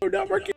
We're not working.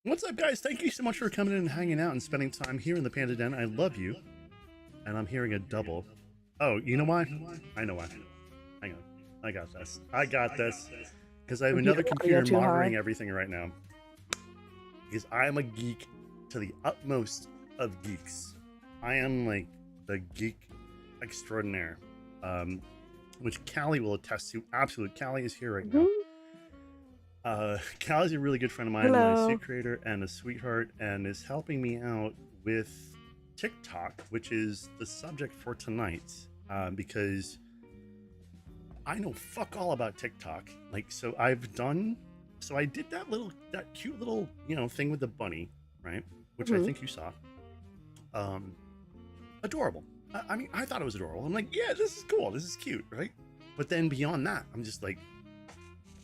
What's up, guys? Thank you so much for coming in and hanging out and spending time here in the Panda Den. I love you. And I'm hearing a double. Oh, you know why? I know why. Hang on. I got this. I got this. Because I have another computer monitoring everything right now. Because I am a geek to the utmost of geeks. I am like the geek extraordinaire. Which Callie will attest to. Absolute. Callie is here right now. Callie's a really good friend of mine, my suit creator and a sweetheart, and is helping me out with TikTok, which is the subject for tonight, because I know fuck all about TikTok. Like, so I did that cute little, thing with the bunny, right? Which I think you saw. Adorable. I mean, I thought it was adorable. I'm like, yeah, this is cool. This is cute, right? But then beyond that, I'm just like,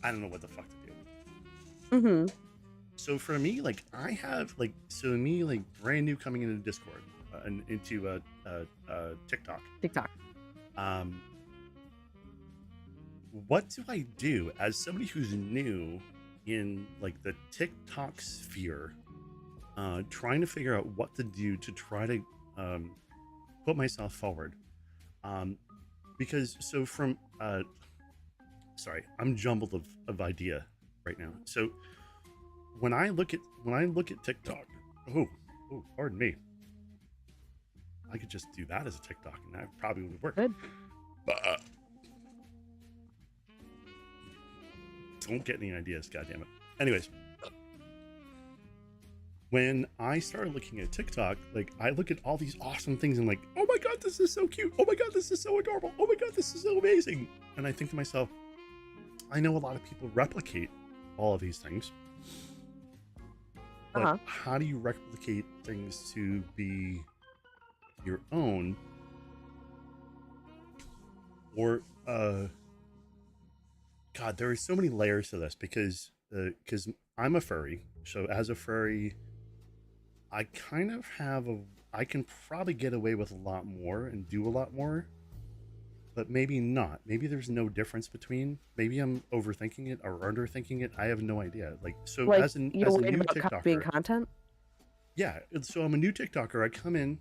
I don't know what the fuck to do. So for me, like, brand new coming into Discord and into TikTok. What do I do as somebody who's new in like the TikTok sphere, trying to figure out what to do to try to put myself forward? Because so from sorry, I'm jumbled of idea right now. So when I look at TikTok, oh, pardon me, I could just do that as a TikTok, and that probably would work. Good. But don't get any ideas, goddammit. Anyways, when I started looking at TikTok, like, I look at all these awesome things and like, oh my god, this is so cute. Oh my god, this is so adorable. Oh my god, this is so amazing. And I think to myself, I know a lot of people replicate all of these things, but how do you replicate things to be your own? Or god, there are so many layers to this, because I'm a furry. So as a furry, I kind of I can probably get away with a lot more and do a lot more, but maybe not. Maybe there's no difference between. Maybe I'm overthinking it or underthinking it. I have no idea. Like, so like, as a new TikToker, copying content. Yeah. So I'm a new TikToker. I come in.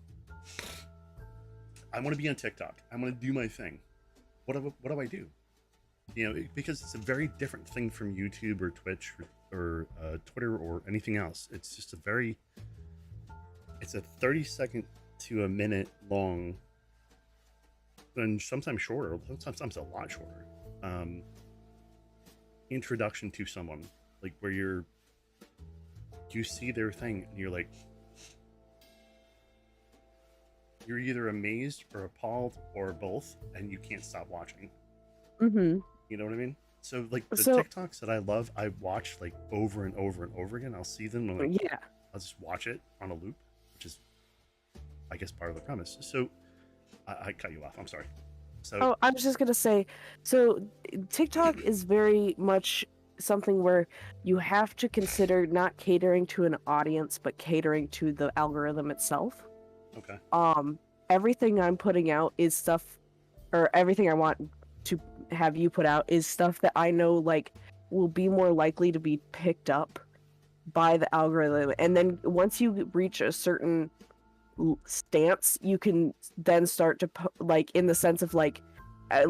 I want to be on TikTok. I'm going to do my thing. What do I do? Because it's a very different thing from YouTube or Twitch or Twitter or anything else. It's just it's a 30-second to a minute long, and sometimes shorter, sometimes a lot shorter, introduction to someone, like, where you see their thing and you're like, you're either amazed or appalled or both, and you can't stop watching. You know what I mean? So like the TikToks that I love, I watch like over and over and over again. I'll see them and I'll just watch it on a loop, which is, I guess, part of the premise. So I cut you off. I'm sorry. So I was just gonna say, so TikTok is very much something where you have to consider not catering to an audience, but catering to the algorithm itself. Okay. Everything I'm putting out is stuff, or everything I want to have you put out is stuff that I know, like, will be more likely to be picked up by the algorithm. And then once you reach a certain stance, you can then start to like, in the sense of like I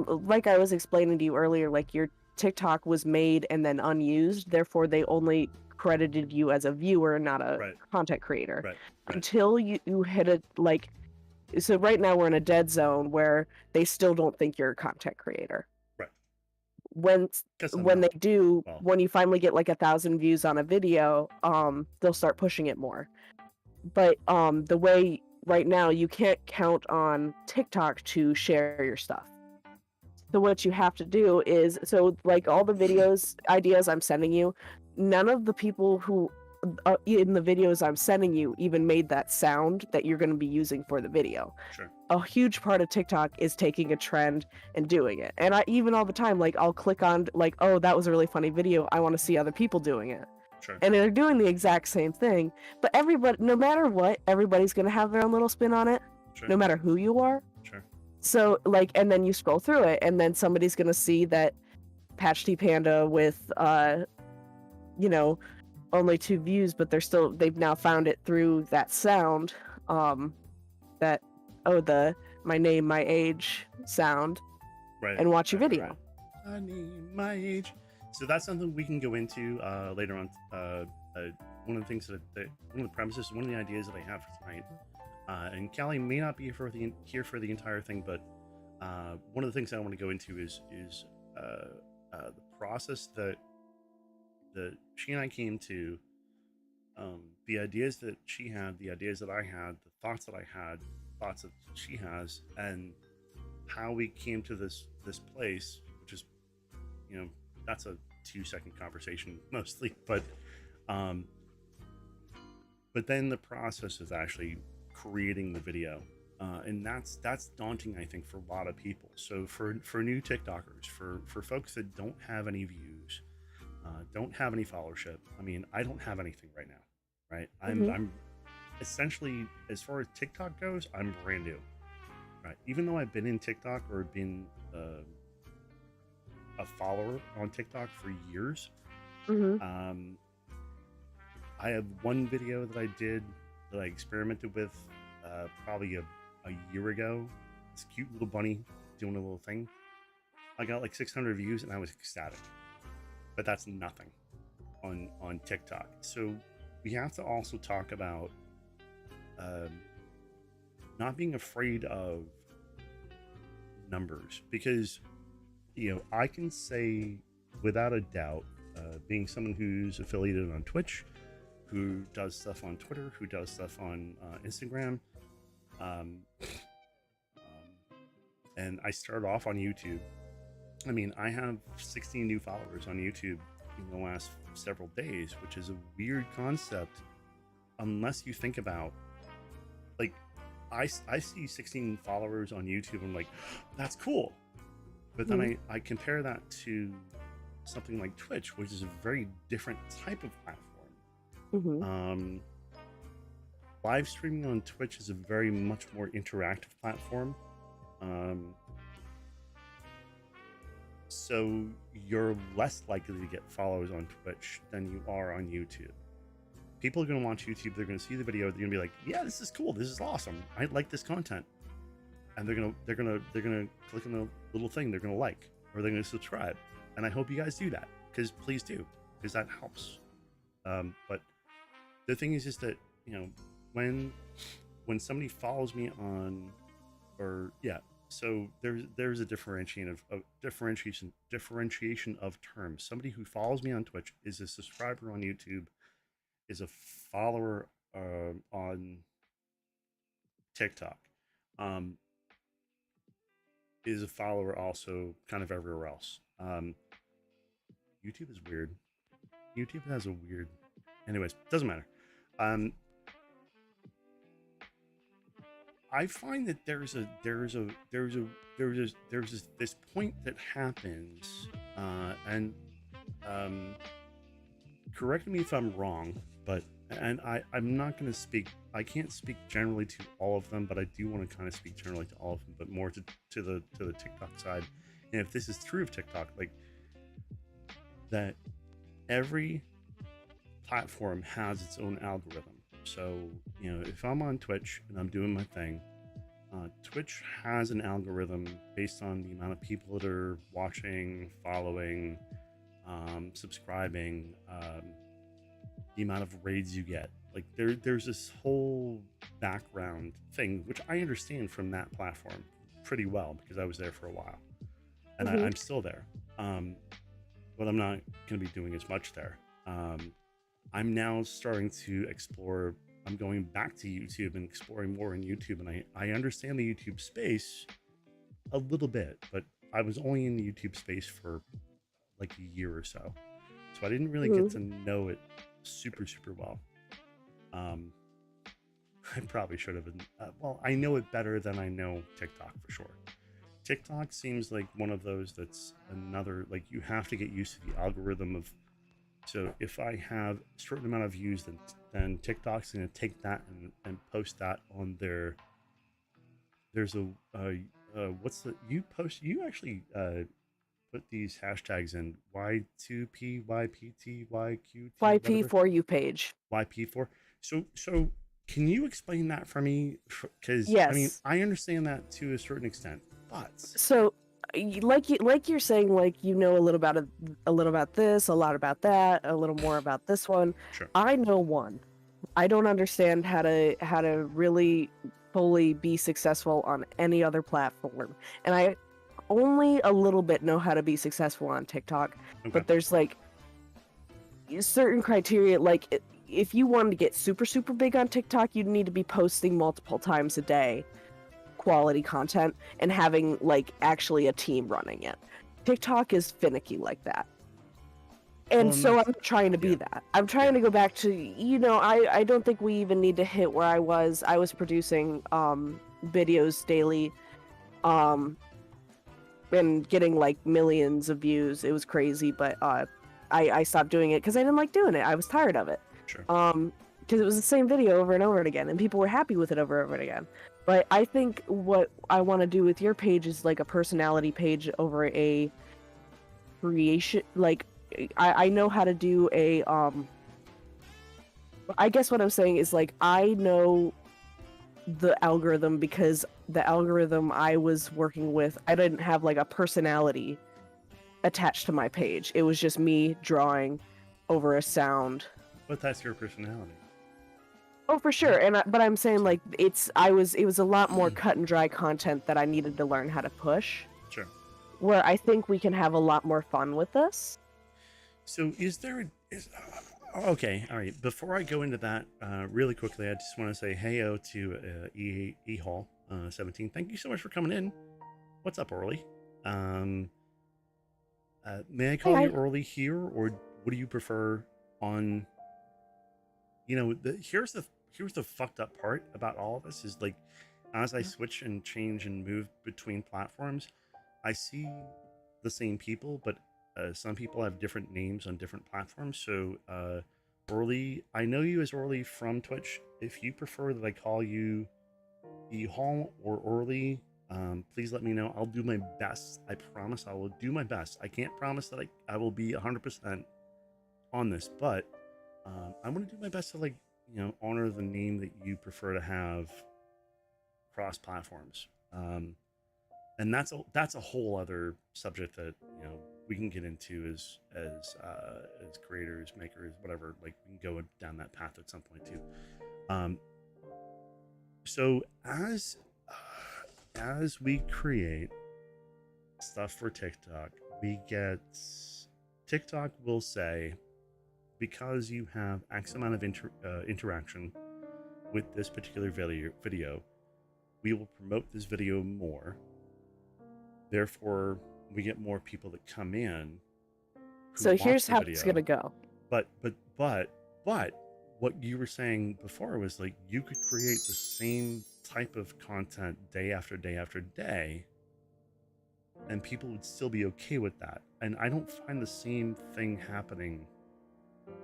was explaining to you earlier, like, your TikTok was made and then unused, therefore they only credited you as a viewer, not a content creator. Right. Until you hit a, like, so right now we're in a dead zone where they still don't think you're a content creator. Right. When they do, when you finally get like 1,000 views on a video, they'll start pushing it more. But the way right now, you can't count on TikTok to share your stuff. So what you have to do is, so like all the videos ideas I'm sending you, none of the people who in the videos I'm sending you even made that sound that you're going to be using for the video. Sure. A huge part of TikTok is taking a trend and doing it. And I even all the time, like, I'll click on like, oh, that was a really funny video, I want to see other people doing it. Sure. And they're doing the exact same thing, but everybody, no matter what, everybody's going to have their own little spin on it. Sure. No matter who you are. Sure. So like, and then you scroll through it, and then somebody's going to see that Patch T Panda with only 2 views, but they've now found it through that sound, that, oh, the my name, my age sound, Right, and watch your right. video. I need my age. So that's something we can go into later on. One of the things that one of the premises, one of the ideas that I have for tonight, and Callie may not be here for the entire thing, but one of the things I want to go into is the process that she and I came to, the ideas that she had, the ideas that I had, the thoughts that I had, thoughts that she has, and how we came to this place, which is, that's a 2-second conversation mostly, um, but then the process of actually creating the video, and that's daunting, I think, for a lot of people. So for new TikTokers, for folks that don't have any views, don't have any followership. I mean, I don't have anything right now, right? Mhm. I'm essentially, as far as TikTok goes, I'm brand new, right? Even though I've been in TikTok or been a follower on TikTok for years, Mhm. um, I have one video that I did that I experimented with probably a year ago. This cute little bunny doing a little thing. I got like 600 views and I was ecstatic. But that's nothing on TikTok. So we have to also talk about um, not being afraid of numbers, because I can say without a doubt, being someone who's affiliated on Twitch, who does stuff on Twitter, who does stuff on Instagram, um, and I started off on YouTube. I mean, I have 16 new followers on YouTube in the last several days, which is a weird concept unless you think about, like, I see 16 followers on YouTube and I'm like, that's cool. But then Mhm. I compare that to something like Twitch, which is a very different type of platform. Mhm. Live streaming on Twitch is a very much more interactive platform. So you're less likely to get followers on Twitch than you are on YouTube. People are going to watch YouTube. They're going to see the video. They're going to be like, "Yeah, this is cool. This is awesome. I like this content," and they're gonna click on the little thing. They're going to like, or they're going to subscribe. And I hope you guys do that, because please do, because that helps. But the thing is that when somebody follows me on, or yeah, so there's a differentiation of terms. Somebody who follows me on Twitch is a subscriber on YouTube, is a follower on TikTok, um, is a follower also kind of everywhere else. YouTube is weird. YouTube has a weird. Anyways, doesn't matter. Um, I find that there's this point that happens, and um, correct me if I'm wrong, but I'm not going to speak. I can't speak generally to all of them, but I do want to kind of speak generally to all of them, but more to the TikTok side. And if this is true of TikTok, like that, every platform has its own algorithm. So if I'm on Twitch and I'm doing my thing, Twitch has an algorithm based on the amount of people that are watching, following, subscribing, the amount of raids you get. Like there's this whole background thing, which I understand from that platform pretty well because I was there for a while, and Mhm. I'm still there. But I'm not going to be doing as much there. I'm now starting to explore. I'm going back to YouTube and exploring more in YouTube, and I understand the YouTube space a little bit, but I was only in the YouTube space for like a year or so, so I didn't really get Mhm. to know it super well. Um, I probably should have been. Well, I know it better than I know TikTok for sure. TikTok seems like one of those that's another, like, you have to get used to the algorithm of. So if I have a certain amount of views, then TikTok's going to take that and post that on their. There's a what's the you post you actually put these hashtags in Y2P, YPT, YQT, YP whatever, for you page. YP4. So can you explain that for me? Because I mean, Yes. I understand that to a certain extent, but So like you're saying, like, you know, a little about this, a lot about that, a little more about this one. sure. I know one. I don't understand how to really fully be successful on any other platform. And I only a little bit know how to be successful on TikTok, Okay. but there's like certain criteria. Like if you wanted to get super super big on TikTok, you'd need to be posting multiple times a day, quality content, and having like actually a team running it. TikTok is finicky like that. Well, And and so that's I'm trying to be yeah, that. I'm trying yeah, to go back to, you know, I don't think we even need to hit where I was. I was producing videos daily, um and getting like millions of views. It was crazy, but I stopped doing it because I didn't like doing it. I was tired of it. sure. Because it was the same video over and over and again, and people were happy with it over and over again. But I think what I want to do with your page is like a personality page over a creation. Like I know how to do a I guess what I'm saying is like I know the algorithm because the algorithm I was working with, I didn't have like a personality attached to my page. It was just me drawing over a sound. But that's your personality. Oh, for sure. But I'm saying So, like it was a lot more cut and dry content that I needed to learn how to push. sure. Where I think we can have a lot more fun with this. So is there okay, all right. Before I go into that, really quickly, I just want to say heyo to E Hall 17. Thank you so much for coming in. What's up, Orly? May I call Hey, you Orly here, or what do you prefer on? You know, here's the fucked up part about all of this is like, as I switch and change and move between platforms, I see the same people, but some people have different names on different platforms. So, Orly, I know you as Orly from Twitch. If you prefer that I call you E Hall or Orly, please let me know. I'll do my best. I promise I will do my best. I can't promise that I will be 100% on this, but I'm going to do my best to, like, you know, honor the name that you prefer to have cross platforms. And that's a whole other subject that, you know, we can get into as creators, makers, whatever. Like, we can go down that path at some point too. So as we create stuff for TikTok, we get TikTok will say, because you have X amount of interaction with this particular video, we will promote this video more. Therefore, we get more people that come in. so here's how it's gonna go. But what you were saying before was like you could create the same type of content day after day after day, and people would still be okay with that. And I don't find the same thing happening.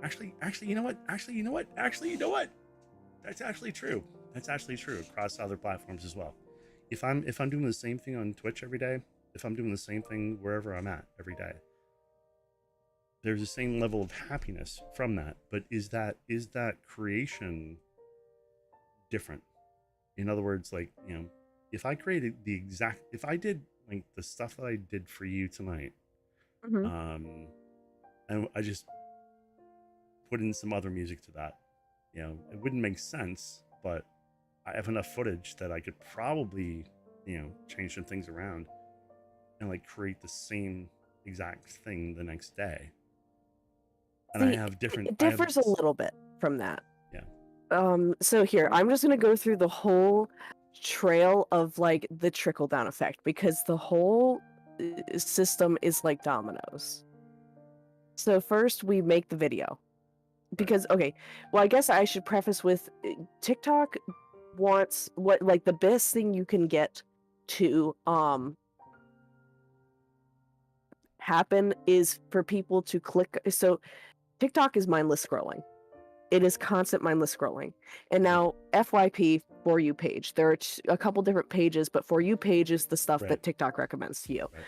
Actually, you know what? That's actually true. That's actually true across other platforms as well. If I'm doing the same thing on Twitch every day, if I'm doing the same thing wherever I'm at every day, there's the same level of happiness from that. But is that creation different? In other words, like, you know, if I created if I did like the stuff that I did for you tonight, Mm-hmm. and I just put in some other music to that, you know, it wouldn't make sense, but I have enough footage that I could probably, you know, change some things around and like create the same exact thing the next day. And See, I have different. it differs a little bit from that. Yeah. So here, I'm just gonna go through the whole trail of like the trickle down effect because the whole system is like dominoes. So first we make the video. Because okay, well I guess I should preface with TikTok wants what like the best thing you can get to happen is for people to click. So TikTok is mindless scrolling. It is constant mindless scrolling. And now FYP for you page. There are a couple different pages, but for you page is the stuff Right. that TikTok recommends to you. Right.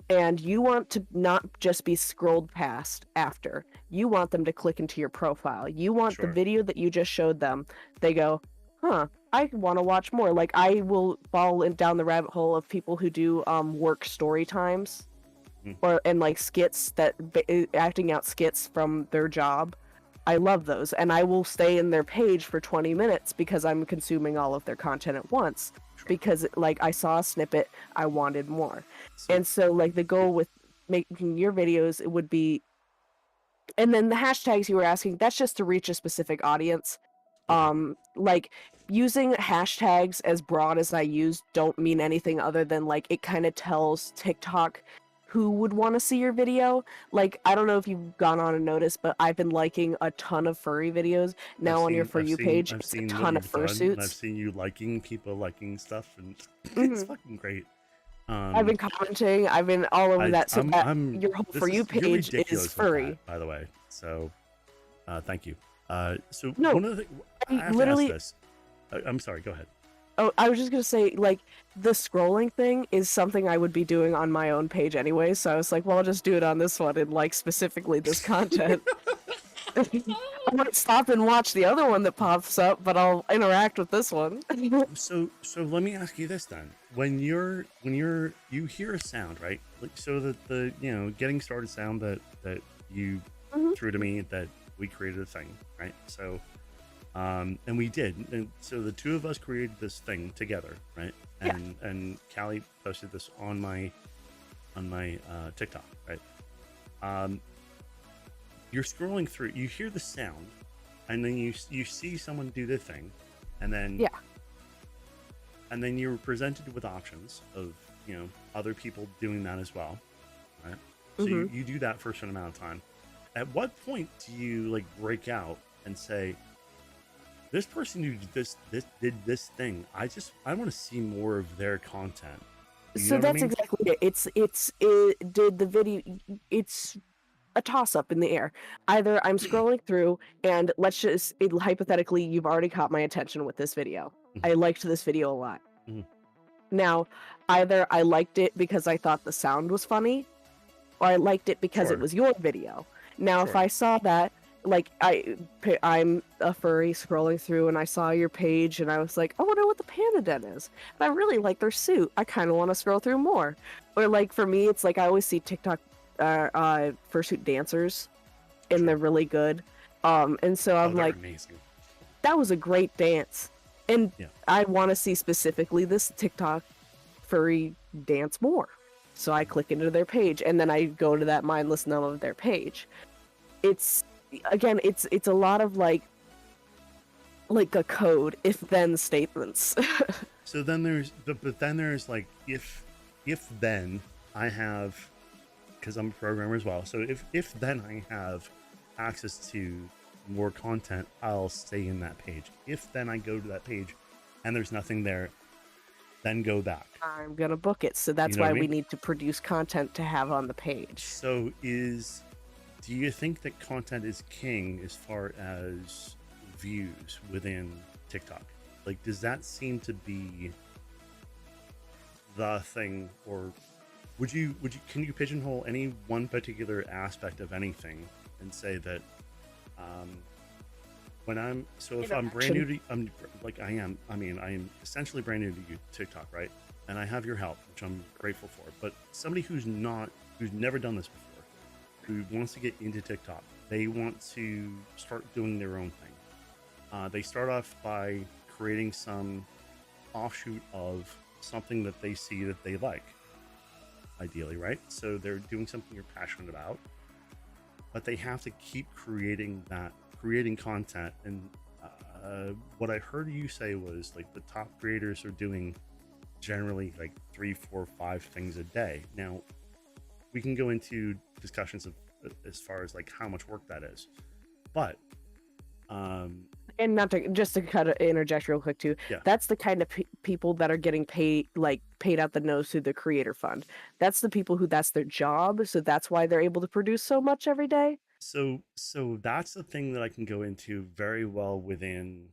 and you want to not just be scrolled past after. You want them to click into your profile. You want the Sure. video that you just showed them. They go, huh, I want to watch more. Like I will fall down the rabbit hole of people who do work story times Mm. and like skits acting out skits from their job. I love those, and I will stay in their page for 20 minutes because I'm consuming all of their content at once. Sure. Because like I saw a snippet, I wanted more. So, And so like the goal with making your videos, it would be, and then the hashtags you were asking, that's just to reach a specific audience. okay. Like using hashtags as broad as I use don't mean anything other than like it kind of tells TikTok who would want to see your video. Like I don't know if you've gone on and noticed, but I've been liking a ton of furry videos now on your For You page. I've It's a seen what ton of you've done, and I've fursuits. seen you liking people liking stuff, and it's Mhm. fucking great. I've been commenting. I've been all over that. So that your whole For You You're page is ridiculous with furry. that, by the way. So, thank you. So No, one of the I I have to ask literally. this. I'm sorry. Go ahead. Oh, I was just gonna say, like, the scrolling thing is something I would be doing on my own page anyway, so I was like, well, I'll just do it on this one and, like, specifically this content. I might stop and watch the other one that pops up, but I'll interact with this one. So let me ask you this then. When you hear a sound, right? Like so the getting started sound that you Mhm. threw to me, that we created a thing, right? So and we did. And so the two of us created this thing together, right? Yeah. And Callie posted this on my TikTok, right? Um you're scrolling through, you hear the sound, and then you see someone do the thing, and then Yeah. and then you're presented with options of other people doing that as well, right? So Mhm. you do that for a certain amount of time. At what point do you like break out and say, this person who did this thing, I want to see more of their content? You know So what I that's mean? exactly it. Did the video, it's a toss up in the air. Either I'm scrolling through and hypothetically, you've already caught my attention with this video. Mhm, I liked this video a lot. mhm. Now, either I liked it because I thought the sound was funny, or I liked it because it Sure, was your video. Now, if sure. I saw that, like I'm a furry scrolling through and I saw your page and I was like, I wonder what the panda den is. And I really like their suit. I kind of want to scroll through more. Or like for me, it's like I always see TikTok fursuit dancers and they're Sure. really good. And so Oh, I'm they're like, amazing. that was a great dance. And Yeah. I want to see specifically this TikTok furry dance more. So I click into their page and then I go to that mindless numb of their page. It's again, it's a lot of like a code if then statements. So then but then there's like if then I have, because I'm a programmer as well. So if then I have access to more content, I'll stay in that page. If then I go to that page and there's nothing there, then go back. I'm gonna book it. So You that's know what why I we mean? need to produce content to have on the page. So do you think that content is king as far as views within TikTok? Like, does that seem to be the thing, or can you pigeonhole any one particular aspect of anything and say that um when if I'm brand new Interaction. to, I'm like I am, I mean, I am essentially brand new to TikTok, right? And I have your help, which I'm grateful for. But somebody who's never done this before, who wants to get into TikTok, they want to start doing their own thing. They start off by creating some offshoot of something that they see that they like, ideally, right? So they're doing something you're passionate about, but they have to keep creating content. And what I heard you say was like the top creators are doing generally like 3, 4, 5 things a day. Now we can go into discussions of as far as like how much work that is, but And not to just to interject real quick too. yeah. That's the kind of people that are getting paid out the nose through the creator fund. That's the people who that's their job, so that's why they're able to produce so much every day. So that's the thing that I can go into very well within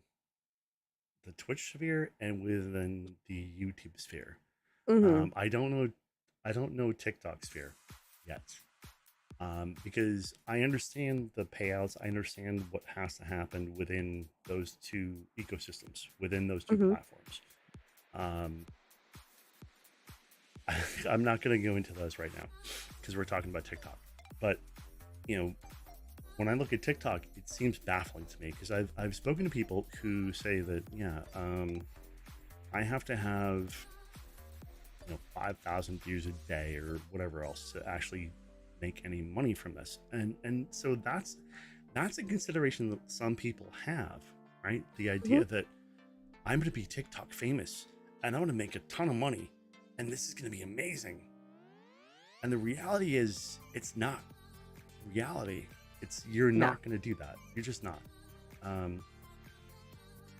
the Twitch sphere and within the YouTube sphere. Mm-hmm. I don't know. I don't know TikTok sphere yet. Because I understand the payouts, I understand what has to happen within those two ecosystems, within those two Mm-hmm. platforms. Um, I'm not going to go into those right now because we're talking about TikTok. But you know, when I look at TikTok, it seems baffling to me because I've spoken to people who say that I have to have 5,000 views a day or whatever else to actually make any money from this, and so that's a consideration that some people have, right? The Mm-hmm. idea that I'm going to be TikTok famous and I'm going to make a ton of money and this is going to be amazing. And the reality is, it's not reality. You're No. not going to do that. You're just not.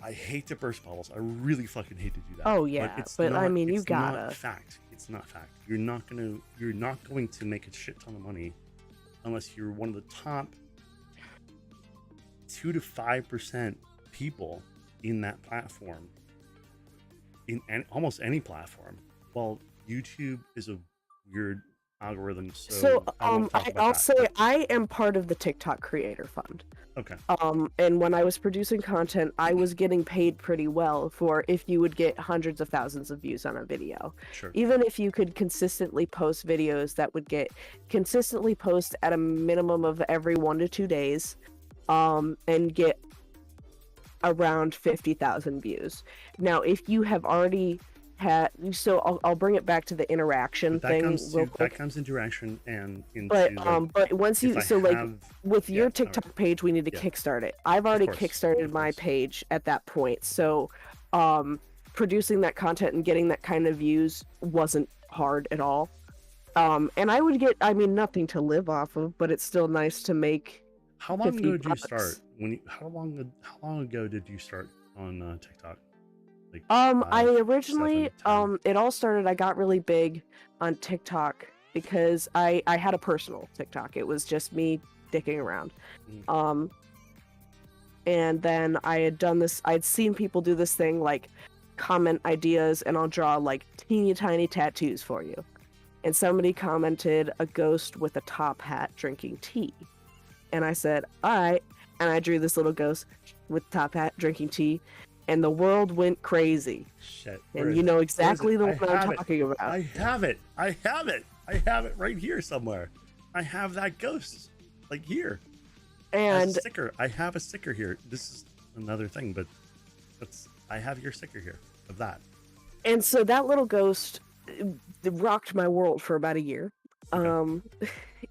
I hate to burst bubbles. I really fucking hate to do that. Oh yeah, but I mean, you it's gotta. not fact. It's not fact. You're not going to make a shit ton of money unless you're one of the top 2 to 5% people in that platform, in almost any platform. Well, YouTube is a weird algorithm, so I won't talk about I'll that, say but- I am part of the TikTok Creator Fund. okay. And when I was producing content, I was getting paid pretty well for if you would get hundreds of thousands of views on a video. Sure. Even if you could consistently post videos that would consistently post at a minimum of every 1 to 2 days, and get around 50,000 views. Now, if you have already had, so I'll bring it back to the interaction That thing comes real to quick. that comes into interaction and into But once you, so like with your yeah, TikTok page, we need to Yeah. kickstart it. I've already course, kickstarted of my course. page at that point. So producing that content and getting that kind of views wasn't hard at all. And I would get, I mean, nothing to live off of, but it's still nice to make how long 50 ago did you bucks. start? How long ago did you start on TikTok? Like I 5, originally 7, 10? it all started, I got really big on TikTok because I had a personal TikTok. It was just me dicking around. And then I had done this, I'd seen people do this thing like comment ideas and I'll draw like teeny tiny tattoos for you. And somebody commented a ghost with a top hat drinking tea. And I said, all right. And I drew this little ghost with top hat drinking tea. And the world went crazy. Shit. Where And is you it? know Where is exactly it? the I one I'm have it. talking about. I have it. I have it. I have it right here somewhere. I have that ghost, like here. And As a sticker. I have a sticker here. This is another thing, but I have your sticker here of that. and so that little ghost rocked my world for about a year. Okay.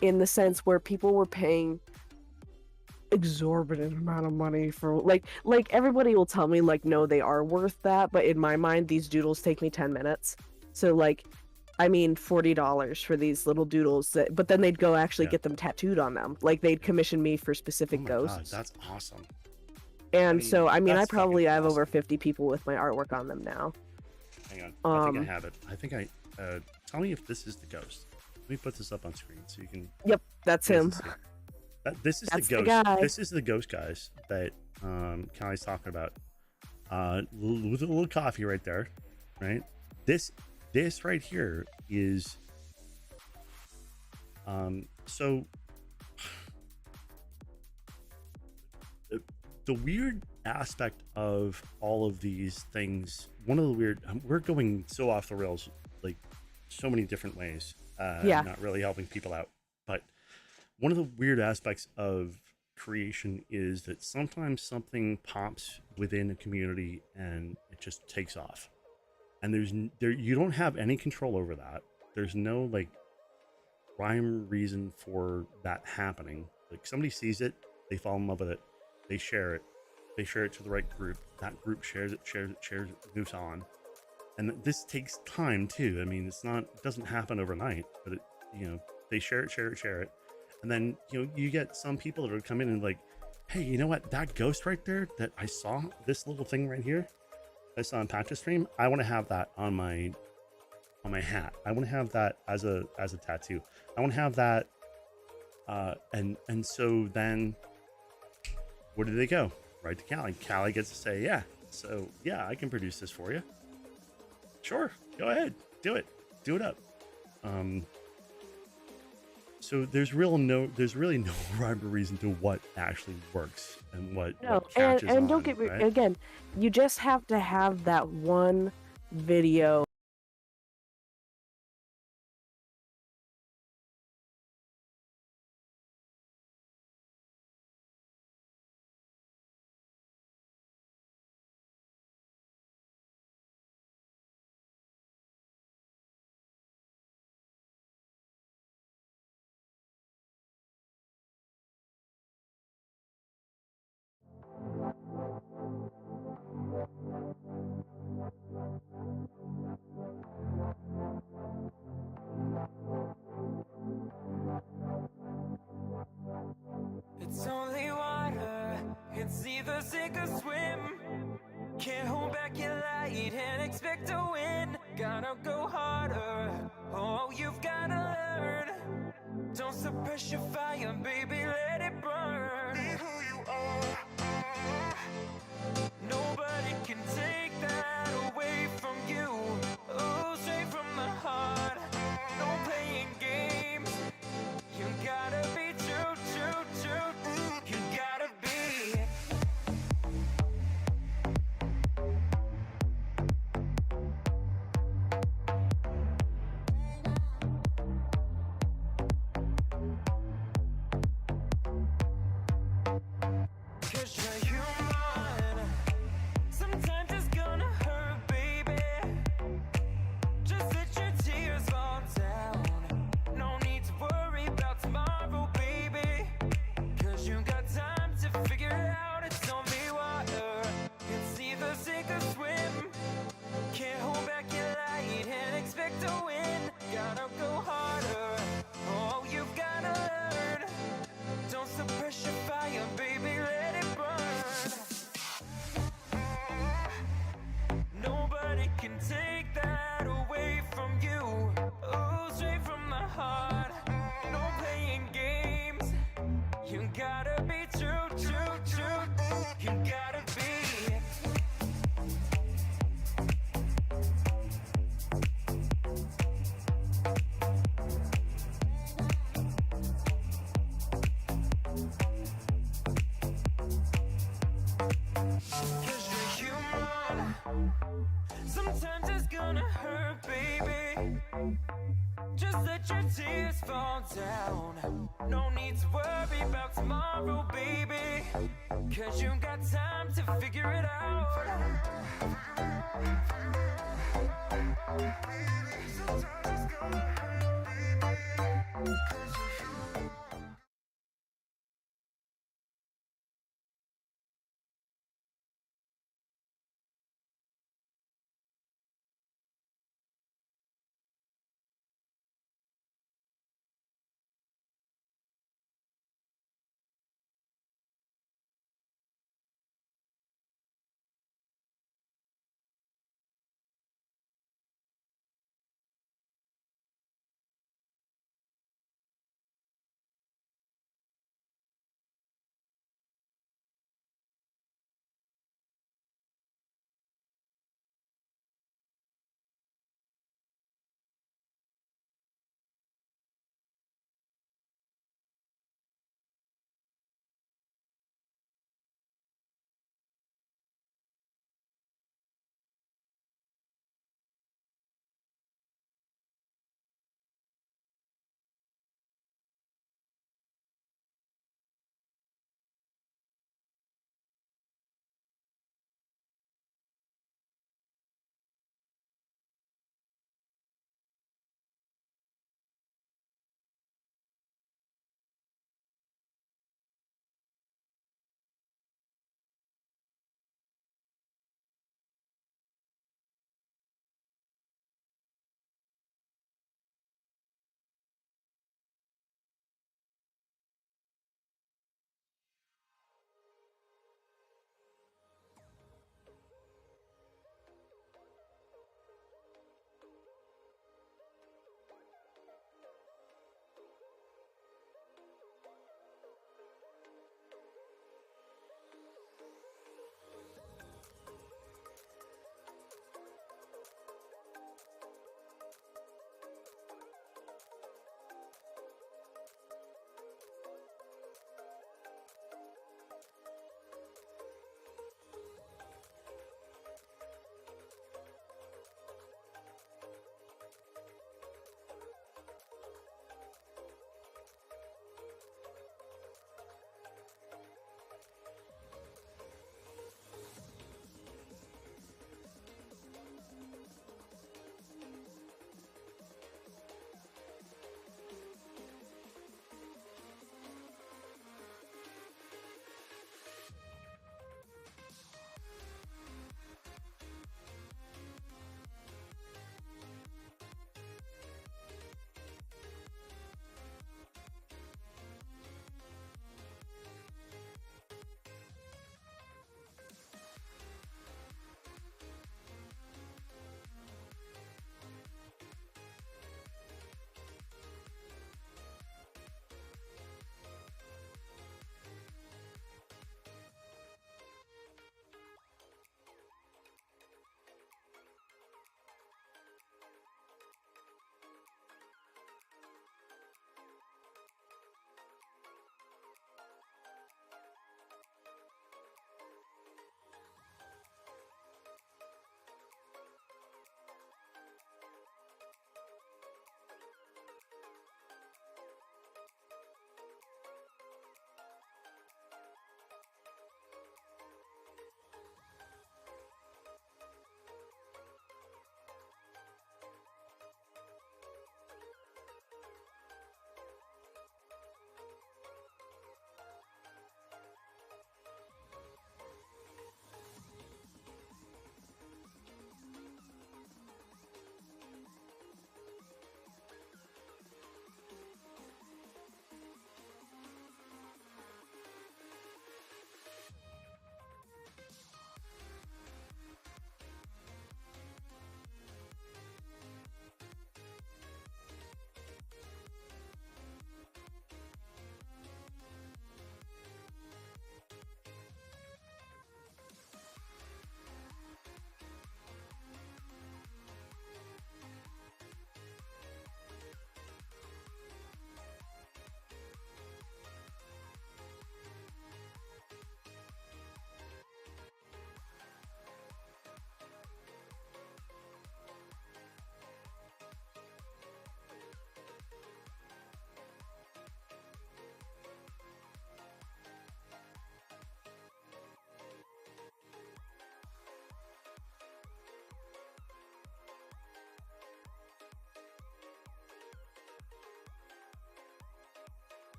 In the sense where people were paying exorbitant amount of money for like everybody will tell me like no, they are worth that, but in my mind these doodles take me 10 minutes. So like I mean $40 for these little doodles but then they'd go actually Yeah. get them tattooed on them. Like they'd commission me for specific Oh my God, ghosts. that's awesome. And I so I mean I that's probably fucking have over awesome. 50 people with my artwork on them now. Hang on. I think I Um, have it. I think I tell me if this is the ghost. Let me put this up on screen so you can Yep, that's you guys him. can see. This is That's the the ghost. guy. This is the ghost, guys, that Callie's talking about. With a little coffee right there, right? This right here is so the weird aspect of all of these things. One of the weird, we're going so off the rails, like so many different ways. Yeah. Not really helping people out, but one of the weird aspects of creation is that sometimes something pops within a community and it just takes off, and you don't have any control over that. There's no like rhyme or reason for that happening. Like somebody sees it, they fall in love with it, they share it to the right group, that group shares it, moves on. And this takes time too. I mean, it doesn't happen overnight, but it, they share it. And then, you get some people that would come in and like, hey, you know what? That ghost right there that I saw, this little thing right here, I saw in Patch's stream. I want to have that on my hat. I want to have that as a tattoo. I want to have that. And so then where do they go? Right to Callie. Callie gets to say, yeah. So yeah, I can produce this for you. Sure. Go ahead. Do it. Do it up. So there's really no rhyme or reason to what actually works and what No, catches and don't on, get me right? again, you just have to have that one video. It's only water, it's either sink or swim. Can't hold back your light and expect to win. Gotta go harder, oh, you've gotta learn. Don't suppress your fire, baby, let it burn. Be who you are. Nobody can take that away from you. Oh, straight from the heart, no playing games. You gotta be true, true, true. You gotta be. 'Cause you're human. Sometimes it's gonna hurt, baby. Just let your tears fall down. No need to worry about tomorrow, baby. 'Cause you got time to figure it out. It's only water. It's either sink or swim. Can't hold back your light and expect to win. Gotta go harder. Oh, you've gotta learn. Don't suppress your fire, baby, let it burn. Nobody can take that away from you. Oh, straight from the heart, no playing games. You gotta be true, true, true. You gotta be. Cause you're human. Sometimes it's gonna hurt, baby. Just let your tears fall down. No need to worry about tomorrow, baby. Cause you got time to figure it out.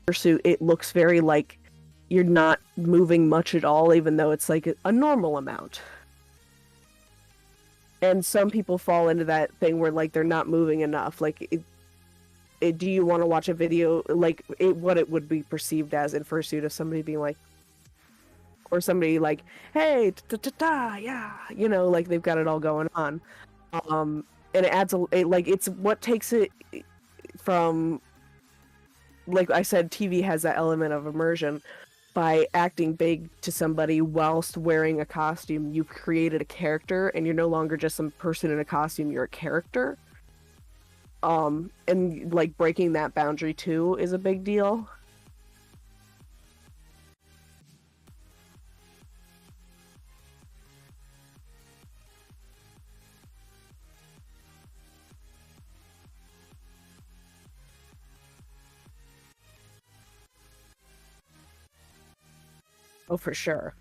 fursuit, it looks very like you're not moving much at all, even though it's like a normal amount. And some people fall into that thing where like they're not moving enough. Like, do you want to watch a video like what it would be perceived as in fursuit of somebody being like, or somebody like, hey, yeah, you know, like they've got it all going on. And it adds it's what takes it from, like I said, TV has that element of immersion. By acting big to somebody whilst wearing a costume, you've created a character, and you're no longer just some person in a costume, you're a character. And like breaking that boundary too is a big deal. Oh, for sure.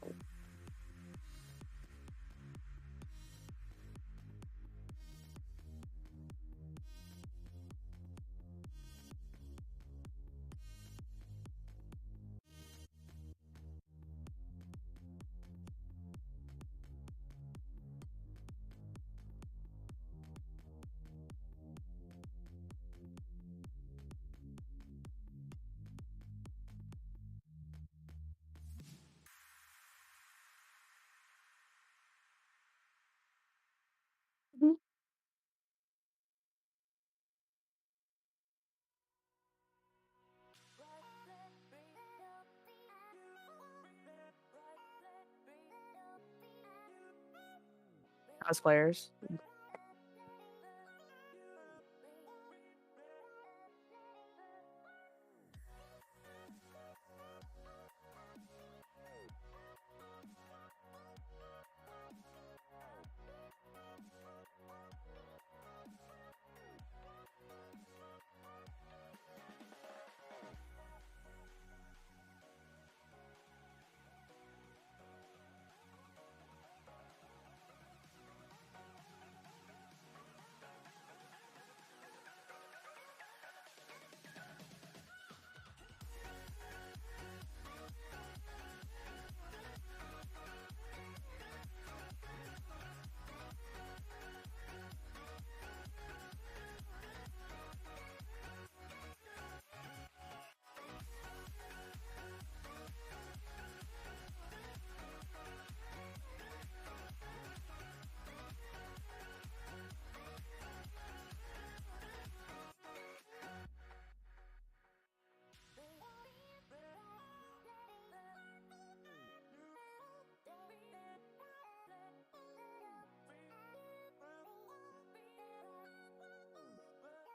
Mhm. Cosplayers.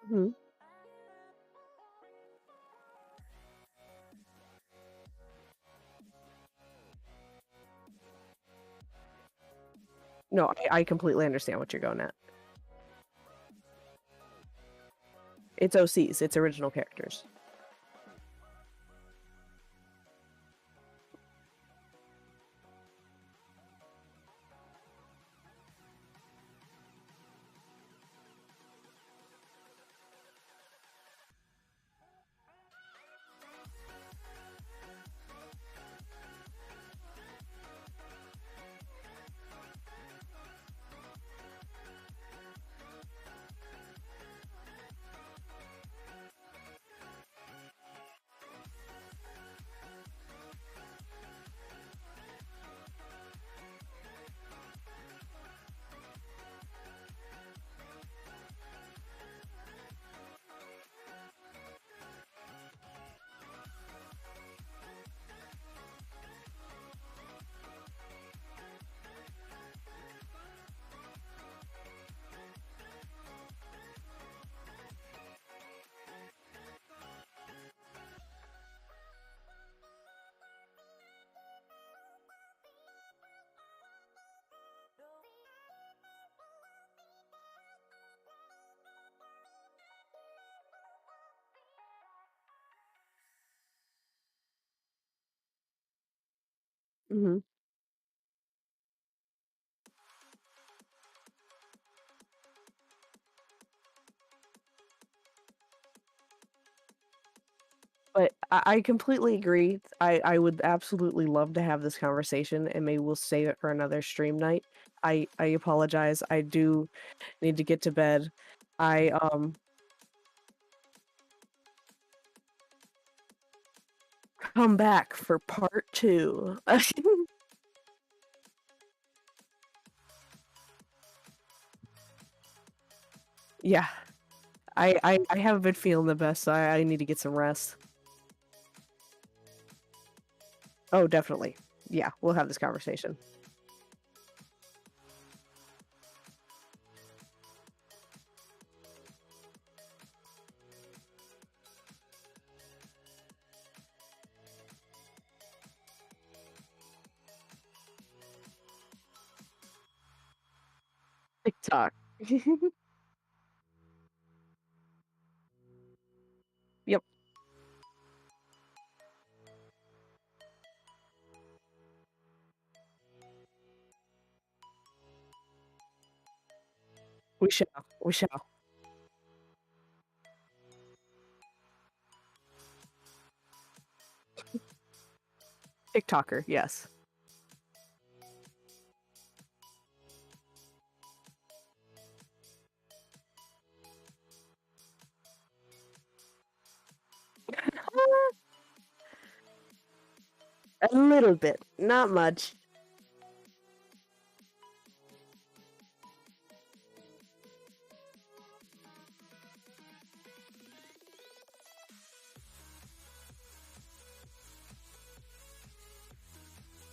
Mhm. No, I completely understand what you're going at. It's OCs, it's original characters. Mhm. But I completely agree. I would absolutely love to have this conversation, and maybe we'll save it for another stream night. I apologize. I do need to get to bed. I come back for part 2. Yeah. I haven't been feeling the best, so I need to get some rest. Oh, definitely. Yeah, we'll have this conversation. TikTok. Yep. We shall. We shall. TikToker, yes. A little bit, not much.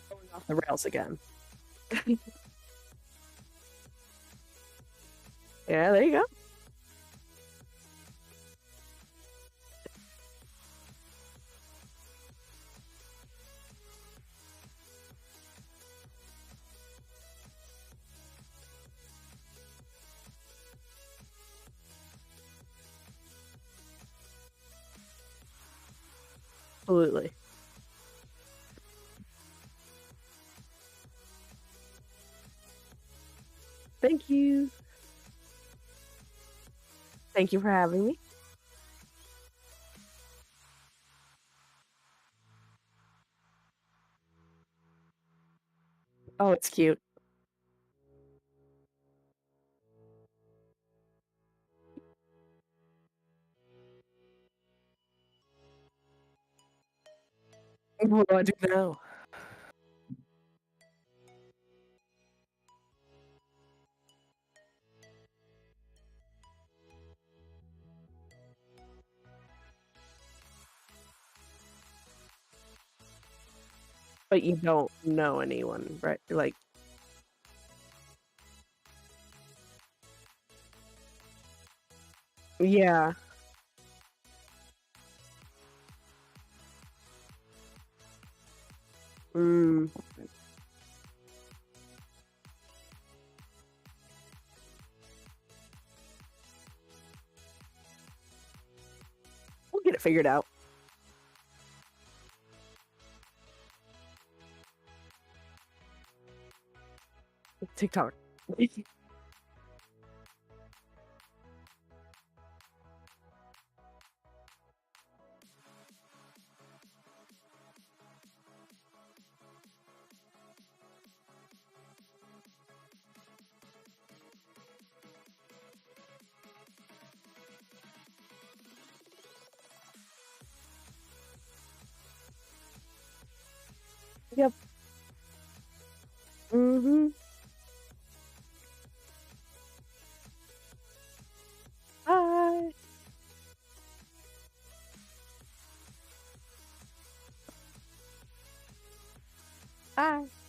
Going off the rails again. Yeah, there you go. Absolutely. Thank you. Thank you for having me. Oh, it's cute. What do I do now? But you don't know anyone, right? Like, yeah. Mm. We'll get it figured out. TikTok. Yep. Mm-hmm. Bye. Bye.